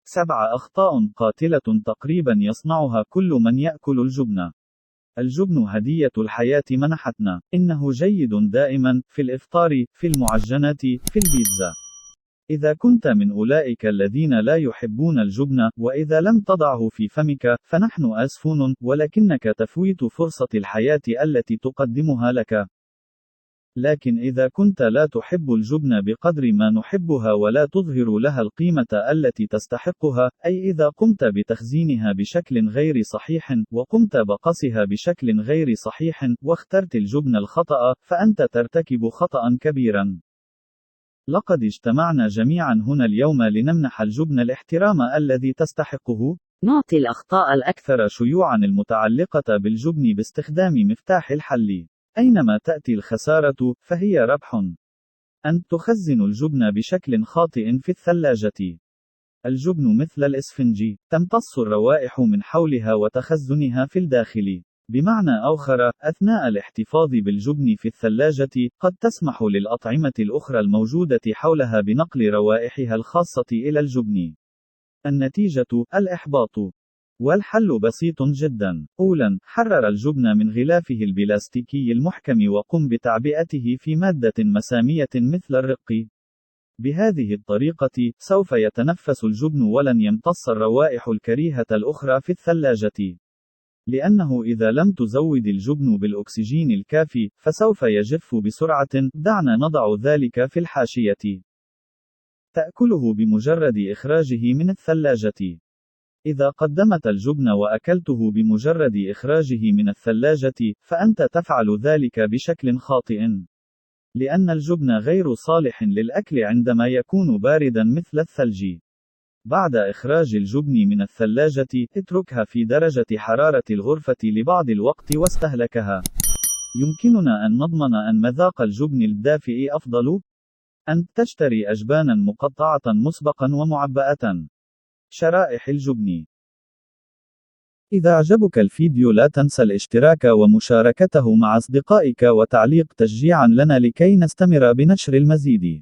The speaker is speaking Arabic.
7 أخطاء قاتلة تقريبا يصنعها كل من يأكل الجبن. الجبن هدية الحياة منحتنا. إنه جيد دائما، في الإفطار، في المعجنات، في البيتزا. إذا كنت من أولئك الذين لا يحبون الجبن، وإذا لم تضعه في فمك، فنحن آسفون، ولكنك تفويت فرصة الحياة التي تقدمها لك. لكن إذا كنت لا تحب الجبن بقدر ما نحبها ولا تظهر لها القيمة التي تستحقها، أي إذا قمت بتخزينها بشكل غير صحيح، وقمت بقصها بشكل غير صحيح، واخترت الجبن الخطأ، فأنت ترتكب خطأ كبيرا. لقد اجتمعنا جميعا هنا اليوم لنمنح الجبن الاحترام الذي تستحقه. نعطي الأخطاء الأكثر شيوعا المتعلقة بالجبن باستخدام مفتاح الحل. أينما تأتي الخسارة، فهي ربح. أنت تخزن الجبن بشكل خاطئ في الثلاجة. الجبن مثل الإسفنج، تمتص الروائح من حولها وتخزنها في الداخل. بمعنى آخر، أثناء الاحتفاظ بالجبن في الثلاجة، قد تسمح للأطعمة الأخرى الموجودة حولها بنقل روائحها الخاصة إلى الجبن. النتيجة: الإحباط. والحل بسيط جدا. أولاً، حرر الجبن من غلافه البلاستيكي المحكم وقم بتعبئته في مادة مسامية مثل الرق. بهذه الطريقة، سوف يتنفس الجبن ولن يمتص الروائح الكريهة الأخرى في الثلاجة. لأنه إذا لم تزود الجبن بالأكسجين الكافي، فسوف يجف بسرعة. دعنا نضع ذلك في الحاشية. تأكله بمجرد إخراجه من الثلاجة. إذا قدمت الجبن وأكلته بمجرد إخراجه من الثلاجة، فأنت تفعل ذلك بشكل خاطئ. لأن الجبن غير صالح للأكل عندما يكون باردًا مثل الثلج. بعد إخراج الجبن من الثلاجة، اتركها في درجة حرارة الغرفة لبعض الوقت واستهلكها. يمكننا أن نضمن أن مذاق الجبن الدافئ أفضل. أنت تشتري أجبانًا مقطعة مسبقًا ومعبأة. شرائح الجبن. إذا أعجبك الفيديو لا تنسى الاشتراك ومشاركته مع أصدقائك وتعليق تشجيعًا لنا لكي نستمر بنشر المزيد.